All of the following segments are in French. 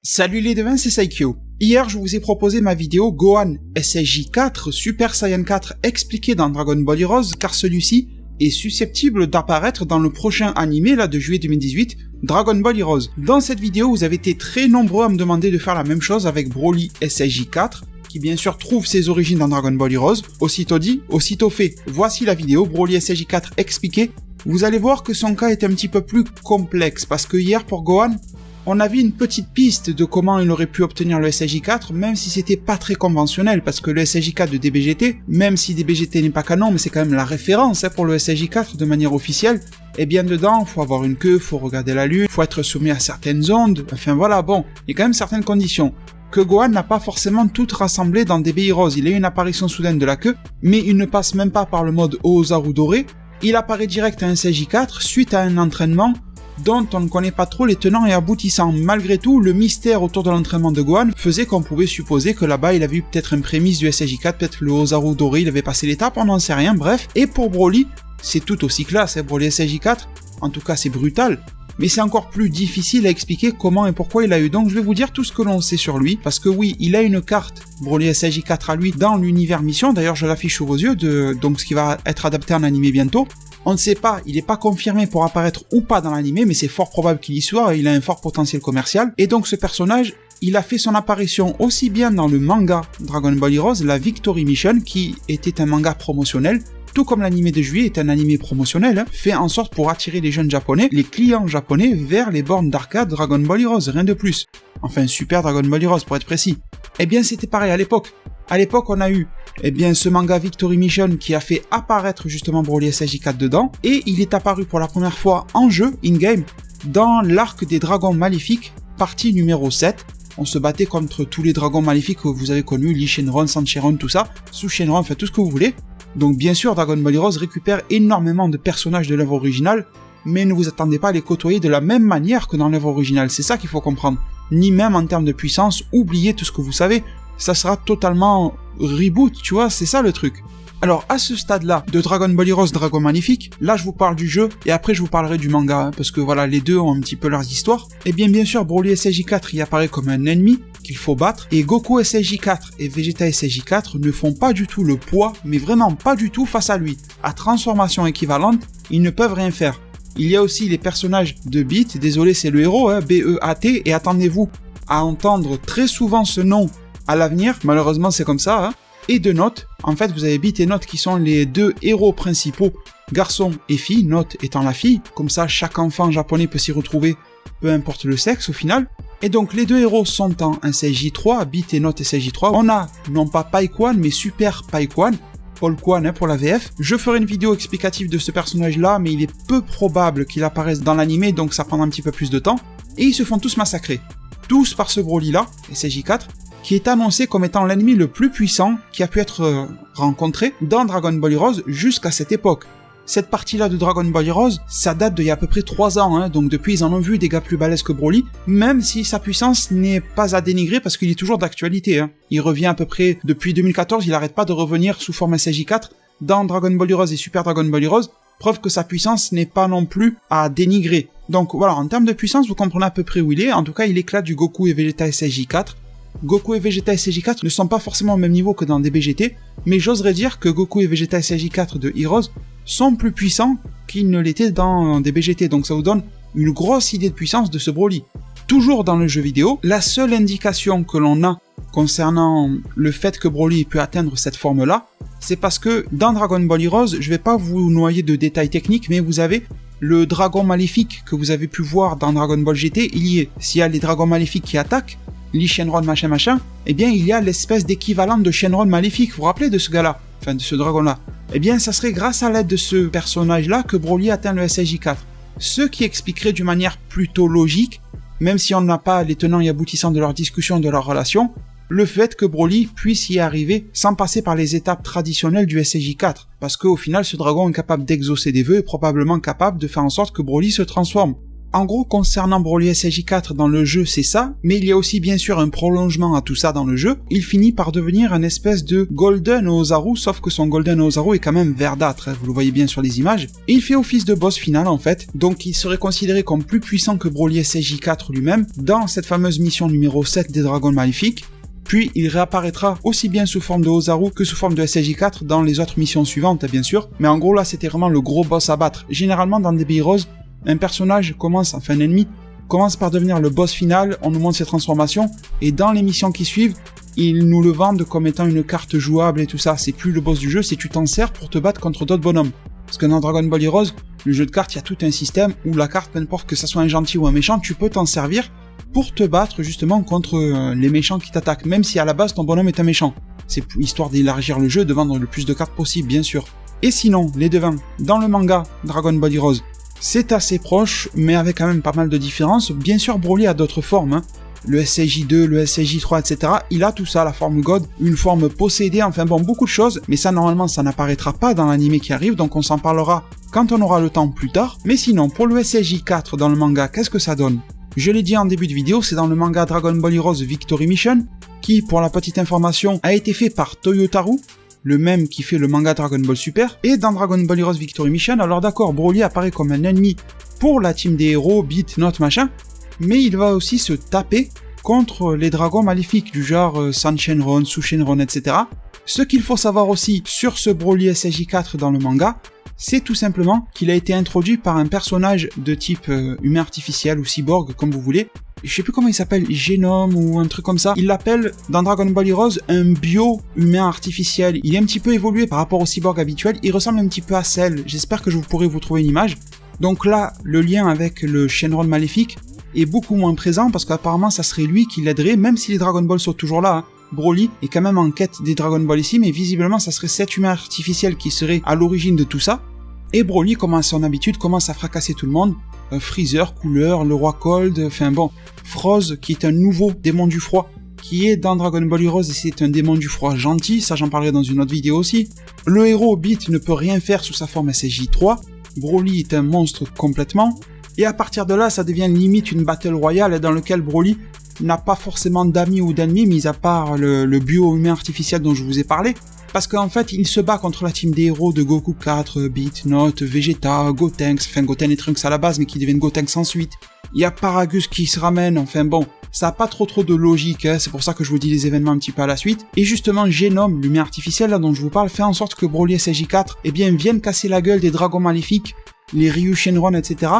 Salut les devins, c'est Saikyo. Hier, je vous ai proposé ma vidéo Gohan SSJ 4 Super Saiyan 4 expliqué dans Dragon Ball Heroes, car celui-ci est susceptible d'apparaître dans le prochain animé de juillet 2018, Dragon Ball Heroes. Dans cette vidéo, vous avez été très nombreux à me demander de faire la même chose avec Broly SSJ 4, qui bien sûr trouve ses origines dans Dragon Ball Heroes. Aussitôt dit, aussitôt fait. Voici la vidéo Broly SSJ 4 expliqué. Vous allez voir que son cas est un petit peu plus complexe, parce que hier pour Gohan, on avait une petite piste de comment il aurait pu obtenir le SSJ4, même si c'était pas très conventionnel, parce que le SSJ4 de DBGT, même si DBGT n'est pas canon, mais c'est quand même la référence pour le SSJ4 de manière officielle, et bien dedans, faut avoir une queue, faut regarder la lune, faut être soumis à certaines ondes, enfin voilà, bon, il y a quand même certaines conditions. Que Gohan n'a pas forcément toutes rassemblées dans DB Heroes, il a eu une apparition soudaine de la queue, mais il ne passe même pas par le mode Oozaru doré, il apparaît direct à un SSJ4 suite à un entraînement dont on ne connaît pas trop les tenants et aboutissants. Malgré tout, le mystère autour de l'entraînement de Gohan faisait qu'on pouvait supposer que là-bas il avait eu peut-être un prémisse du SSJ4, peut-être le Oozaru doré, il avait passé l'étape, on n'en sait rien, bref. Et pour Broly, c'est tout aussi classe, Broly SSJ4, en tout cas c'est brutal, mais c'est encore plus difficile à expliquer comment et pourquoi il a eu. Donc je vais vous dire tout ce que l'on sait sur lui, parce que oui, il a une carte Broly SSJ4 à lui dans l'univers mission, d'ailleurs je l'affiche sous vos yeux, donc ce qui va être adapté en animé bientôt. On ne sait pas, il n'est pas confirmé pour apparaître ou pas dans l'animé, mais c'est fort probable qu'il y soit, il a un fort potentiel commercial. Et donc ce personnage, il a fait son apparition aussi bien dans le manga Dragon Ball Heroes, la Victory Mission, qui était un manga promotionnel, tout comme l'animé de juillet est un animé promotionnel, fait en sorte pour attirer les jeunes japonais, les clients japonais, vers les bornes d'arcade Dragon Ball Heroes, rien de plus. Enfin, Super Dragon Ball Heroes pour être précis. Eh bien c'était pareil à l'époque. À l'époque, on a eu ce manga Victory Mission qui a fait apparaître justement Broly SSJ4 dedans, et il est apparu pour la première fois en jeu, in-game, dans l'arc des dragons maléfiques, partie numéro 7. On se battait contre tous les dragons maléfiques que vous avez connus, Lee Shenron, San Shenron, tout ça, Su Shenron, enfin tout ce que vous voulez. Donc bien sûr, Dragon Ball Heroes récupère énormément de personnages de l'œuvre originale, mais ne vous attendez pas à les côtoyer de la même manière que dans l'œuvre originale, c'est ça qu'il faut comprendre. Ni même en termes de puissance, oubliez tout ce que vous savez, ça sera totalement reboot, tu vois, c'est ça le truc. Alors à ce stade-là de Dragon Ball Heroes Dragon Magnifique, là je vous parle du jeu et après je vous parlerai du manga, parce que voilà, les deux ont un petit peu leurs histoires. Et bien sûr, Broly SSJ4 y apparaît comme un ennemi qu'il faut battre, et Goku SSJ4 et Vegeta SSJ4 ne font pas du tout le poids, mais vraiment pas du tout face à lui. À transformation équivalente, ils ne peuvent rien faire. Il y a aussi les personnages de Beat, désolé c'est le héros, B-E-A-T, et attendez-vous à entendre très souvent ce nom à l'avenir, malheureusement c'est comme ça, et de Note. En fait, vous avez Beat et Note qui sont les deux héros principaux, garçon et fille, Note étant la fille, comme ça chaque enfant japonais peut s'y retrouver, peu importe le sexe au final. Et donc les deux héros sont en SSJ3, Beat et Note SSJ3. On a non pas Paikwan, mais Super Paikwan, Paul Kwan pour la VF. Je ferai une vidéo explicative de ce personnage-là, mais il est peu probable qu'il apparaisse dans l'animé, donc ça prendra un petit peu plus de temps. Et ils se font tous massacrer. Tous par ce Broly-là, SSJ4, qui est annoncé comme étant l'ennemi le plus puissant qui a pu être rencontré dans Dragon Ball Heroes jusqu'à cette époque. Cette partie-là de Dragon Ball Heroes, ça date d'il y a à peu près 3 ans, donc depuis ils en ont vu des gars plus balèzes que Broly, même si sa puissance n'est pas à dénigrer parce qu'il est toujours d'actualité. Il revient à peu près, depuis 2014, il n'arrête pas de revenir sous forme SSJ4 dans Dragon Ball Heroes et Super Dragon Ball Heroes, preuve que sa puissance n'est pas non plus à dénigrer. Donc voilà, en termes de puissance, vous comprenez à peu près où il est, en tout cas il éclate du Goku et Vegeta SSJ4. Goku et Vegeta SSJ4 ne sont pas forcément au même niveau que dans DBGT, mais j'oserais dire que Goku et Vegeta SSJ4 de Heroes sont plus puissants qu'ils ne l'étaient dans DBGT, donc ça vous donne une grosse idée de puissance de ce Broly. Toujours dans le jeu vidéo, la seule indication que l'on a concernant le fait que Broly peut atteindre cette forme-là, c'est parce que dans Dragon Ball Heroes, je vais pas vous noyer de détails techniques, mais vous avez le dragon maléfique que vous avez pu voir dans Dragon Ball GT, il y est. S'il y a les dragons maléfiques qui attaquent, Lee Shenron machin, eh bien il y a l'espèce d'équivalent de Shenron maléfique, vous vous rappelez de ce gars-là, enfin de ce dragon-là. Eh bien ça serait grâce à l'aide de ce personnage-là que Broly atteint le SSJ4. Ce qui expliquerait d'une manière plutôt logique, même si on n'a pas les tenants et aboutissants de leur discussion, de leur relation, le fait que Broly puisse y arriver sans passer par les étapes traditionnelles du SSJ4, parce qu'au final ce dragon est capable d'exaucer des vœux et probablement capable de faire en sorte que Broly se transforme. En gros, concernant Broly SSJ4 dans le jeu, c'est ça, mais il y a aussi bien sûr un prolongement à tout ça dans le jeu. Il finit par devenir un espèce de Golden Ozaru, sauf que son Golden Ozaru est quand même verdâtre, vous le voyez bien sur les images. Et il fait office de boss final en fait, donc il serait considéré comme plus puissant que Broly SSJ4 lui-même dans cette fameuse mission numéro 7 des Dragons Maléfiques. Puis il réapparaîtra aussi bien sous forme de Ozaru que sous forme de SSJ4 dans les autres missions suivantes bien sûr, mais en gros là c'était vraiment le gros boss à battre. Généralement dans DB Heroes, un personnage un ennemi commence par devenir le boss final, on nous montre ses transformations, et dans les missions qui suivent, ils nous le vendent comme étant une carte jouable et tout ça, c'est plus le boss du jeu, c'est tu t'en sers pour te battre contre d'autres bonhommes. Parce que dans Dragon Ball Heroes, le jeu de cartes, il y a tout un système où la carte, peu importe que ça soit un gentil ou un méchant, tu peux t'en servir pour te battre justement contre les méchants qui t'attaquent, même si à la base ton bonhomme est un méchant. C'est histoire d'élargir le jeu, de vendre le plus de cartes possible, bien sûr. Et sinon, les devins, dans le manga Dragon Ball Heroes, c'est assez proche, mais avec quand même pas mal de différences. Bien sûr, Broly a d'autres formes, hein. Le SSJ2, le SSJ3, etc. Il a tout ça, la forme God, une forme possédée, enfin bon, beaucoup de choses, mais ça, normalement, ça n'apparaîtra pas dans l'anime qui arrive, donc on s'en parlera quand on aura le temps plus tard. Mais sinon, pour le SSJ4 dans le manga, qu'est-ce que ça donne? Je l'ai dit en début de vidéo, c'est dans le manga Dragon Ball Heroes Victory Mission, qui, pour la petite information, a été fait par Toyotaru, le même qui fait le manga Dragon Ball Super, et dans Dragon Ball Heroes Victory Mission, alors d'accord, Broly apparaît comme un ennemi pour la team des héros, Beat, Note, machin, mais il va aussi se taper contre les dragons maléfiques du genre San Shenron, Su Shenron, etc. Ce qu'il faut savoir aussi sur ce Broly SSJ4 dans le manga, c'est tout simplement qu'il a été introduit par un personnage de type humain artificiel ou cyborg, comme vous voulez. Je sais plus comment il s'appelle, Génome ou un truc comme ça. Il l'appelle dans Dragon Ball Heroes un bio-humain artificiel. Il est un petit peu évolué par rapport au cyborg habituel. Il ressemble un petit peu à Cell. J'espère que je pourrai vous trouver une image. Donc là, le lien avec le Shenron maléfique est beaucoup moins présent parce qu'apparemment ça serait lui qui l'aiderait, même si les Dragon Ball sont toujours là. Hein. Broly est quand même en quête des Dragon Ball ici, mais visiblement ça serait cet humain artificiel qui serait à l'origine de tout ça. Et Broly, comme à son habitude, commence à fracasser tout le monde. Freezer, Couleur, le roi Cold, enfin bon, Froz, qui est un nouveau démon du froid, qui est dans Dragon Ball Heroes et c'est un démon du froid gentil, ça j'en parlerai dans une autre vidéo aussi. Le héros Beat ne peut rien faire sous sa forme SSJ3, Broly est un monstre complètement, et à partir de là ça devient limite une battle royale dans laquelle Broly n'a pas forcément d'amis ou d'ennemis, mis à part le bio-humain artificiel dont je vous ai parlé, parce qu'en fait, il se bat contre la team des héros de Goku 4, Beat, Note, Vegeta, Gotenks, enfin Goten et Trunks à la base, mais qui deviennent Gotenks ensuite. Il y a Paragus qui se ramène, enfin bon, ça a pas trop de logique, hein, c'est pour ça que je vous dis les événements un petit peu à la suite. Et justement, Génome, l'humain artificiel là dont je vous parle, fait en sorte que Broly SSJ4, eh bien, vienne casser la gueule des dragons maléfiques, les Ryu Shenron, etc.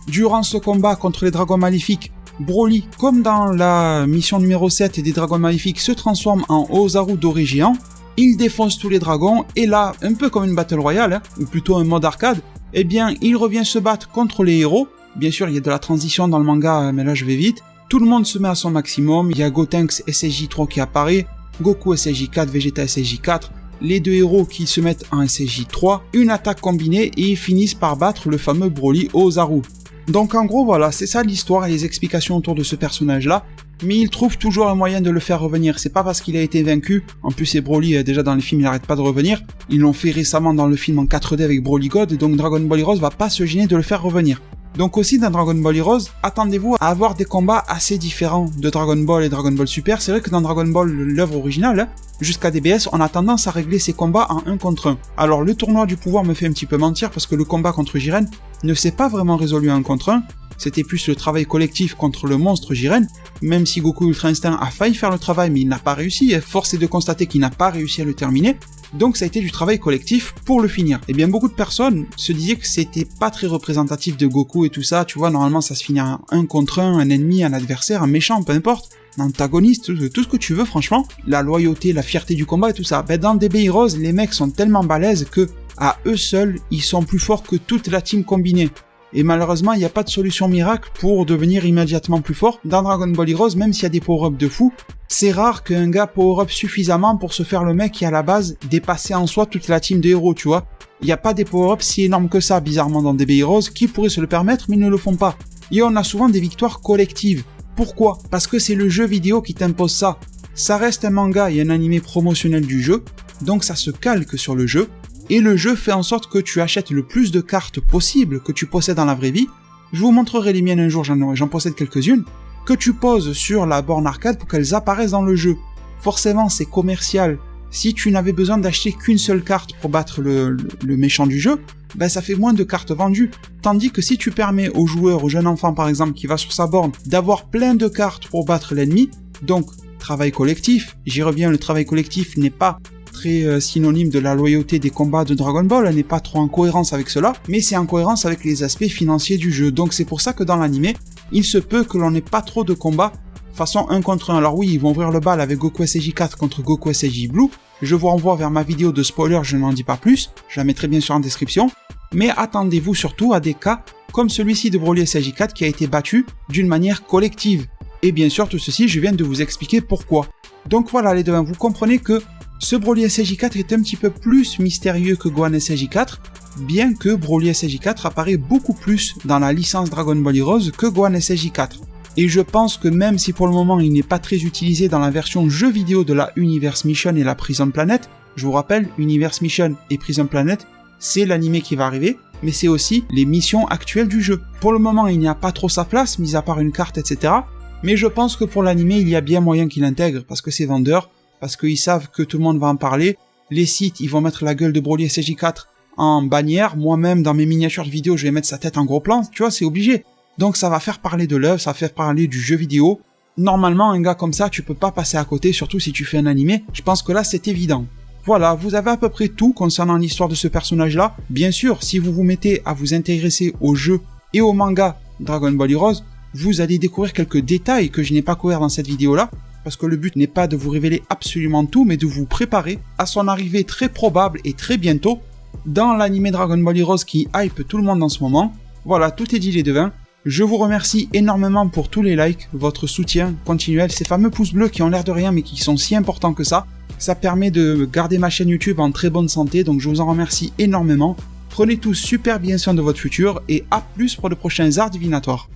Durant ce combat contre les dragons maléfiques, Broly, comme dans la mission numéro 7 des dragons maléfiques, se transforme en Ozaru doré géant. Il défonce tous les dragons, et là, un peu comme une battle royale, hein, ou plutôt un mode arcade, eh bien, il revient se battre contre les héros. Bien sûr, il y a de la transition dans le manga, mais là je vais vite. Tout le monde se met à son maximum, il y a Gotenks SSJ3 qui apparaît, Goku SSJ4, Vegeta SSJ4, les deux héros qui se mettent en SSJ3, une attaque combinée, et ils finissent par battre le fameux Broly Ozaru. Donc en gros voilà, c'est ça l'histoire et les explications autour de ce personnage-là, mais il trouve toujours un moyen de le faire revenir, c'est pas parce qu'il a été vaincu, en plus c'est Broly, déjà dans les films il n'arrête pas de revenir, ils l'ont fait récemment dans le film en 4D avec Broly God, donc Dragon Ball Heroes va pas se gêner de le faire revenir. Donc aussi dans Dragon Ball Heroes, attendez-vous à avoir des combats assez différents de Dragon Ball et Dragon Ball Super. C'est vrai que dans Dragon Ball, l'œuvre originale, jusqu'à DBS, on a tendance à régler ces combats en 1 contre 1. Alors le tournoi du pouvoir me fait un petit peu mentir parce que le combat contre Jiren ne s'est pas vraiment résolu en 1 contre 1. C'était plus le travail collectif contre le monstre Jiren, même si Goku Ultra Instinct a failli faire le travail mais il n'a pas réussi, force est de constater qu'il n'a pas réussi à le terminer, donc ça a été du travail collectif pour le finir. Et bien beaucoup de personnes se disaient que c'était pas très représentatif de Goku et tout ça, tu vois, normalement ça se finit en 1 contre 1, un ennemi, un adversaire, un méchant, peu importe, un antagoniste, tout ce que tu veux franchement, la loyauté, la fierté du combat et tout ça. Ben dans DB Heroes, les mecs sont tellement balèzes que, à eux seuls, ils sont plus forts que toute la team combinée. Et malheureusement, il n'y a pas de solution miracle pour devenir immédiatement plus fort. Dans Dragon Ball Heroes, même s'il y a des power-ups de fou, c'est rare qu'un gars power-up suffisamment pour se faire le mec qui, à la base, dépassait en soi toute la team de héros, tu vois. Il n'y a pas des power-ups si énormes que ça, bizarrement, dans DB Heroes, qui pourraient se le permettre, mais ils ne le font pas. Et on a souvent des victoires collectives. Pourquoi ? Parce que c'est le jeu vidéo qui t'impose ça. Ça reste un manga et un animé promotionnel du jeu, donc ça se calque sur le jeu. Et le jeu fait en sorte que tu achètes le plus de cartes possible que tu possèdes dans la vraie vie, je vous montrerai les miennes un jour, j'en possède quelques-unes, que tu poses sur la borne arcade pour qu'elles apparaissent dans le jeu. Forcément, c'est commercial. Si tu n'avais besoin d'acheter qu'une seule carte pour battre le méchant du jeu, ben ça fait moins de cartes vendues. Tandis que si tu permets au joueur, au jeune enfant par exemple, qui va sur sa borne, d'avoir plein de cartes pour battre l'ennemi, donc travail collectif, j'y reviens, le travail collectif n'est pas très synonyme de la loyauté des combats de Dragon Ball, elle n'est pas trop en cohérence avec cela, mais c'est en cohérence avec les aspects financiers du jeu. Donc c'est pour ça que dans l'anime, il se peut que l'on n'ait pas trop de combats façon 1 contre 1. Alors oui, ils vont ouvrir le bal avec Goku SJ4 contre Goku SJ Blue. Je vous renvoie vers ma vidéo de spoiler, je n'en dis pas plus, je la mettrai bien sûr en description. Mais attendez-vous surtout à des cas comme celui-ci de Broly SJ4 qui a été battu d'une manière collective. Et bien sûr, tout ceci, je viens de vous expliquer pourquoi. Donc voilà les devins, vous comprenez que ce Broly SJ4 est un petit peu plus mystérieux que Gohan SJ4, bien que Broly SJ4 apparaît beaucoup plus dans la licence Dragon Ball Heroes que Gohan SJ4. Et je pense que même si pour le moment il n'est pas très utilisé dans la version jeu vidéo de la Universe Mission et la Prison Planet, je vous rappelle, Universe Mission et Prison Planet, c'est l'anime qui va arriver, mais c'est aussi les missions actuelles du jeu. Pour le moment, il n'y a pas trop sa place, mis à part une carte, etc. Mais je pense que pour l'anime, il y a bien moyen qu'il l'intègre, parce que c'est vendeur, parce qu'ils savent que tout le monde va en parler. Les sites, ils vont mettre la gueule de Broly SJ4 en bannière. Moi-même, dans mes miniatures de vidéo, je vais mettre sa tête en gros plan, tu vois, c'est obligé. Donc ça va faire parler de l'œuvre, ça va faire parler du jeu vidéo. Normalement, un gars comme ça, tu peux pas passer à côté, surtout si tu fais un animé. Je pense que là, c'est évident. Voilà, vous avez à peu près tout concernant l'histoire de ce personnage-là. Bien sûr, si vous vous mettez à vous intéresser au jeu et au manga Dragon Ball Heroes, vous allez découvrir quelques détails que je n'ai pas couverts dans cette vidéo-là, parce que le but n'est pas de vous révéler absolument tout, mais de vous préparer à son arrivée très probable et très bientôt dans l'anime Dragon Ball Heroes qui hype tout le monde en ce moment. Voilà, tout est dit les devins. Je vous remercie énormément pour tous les likes, votre soutien continuel, ces fameux pouces bleus qui ont l'air de rien mais qui sont si importants que ça. Ça permet de garder ma chaîne YouTube en très bonne santé, donc je vous en remercie énormément. Prenez tous super bien soin de votre futur et à plus pour de prochains arts divinatoires.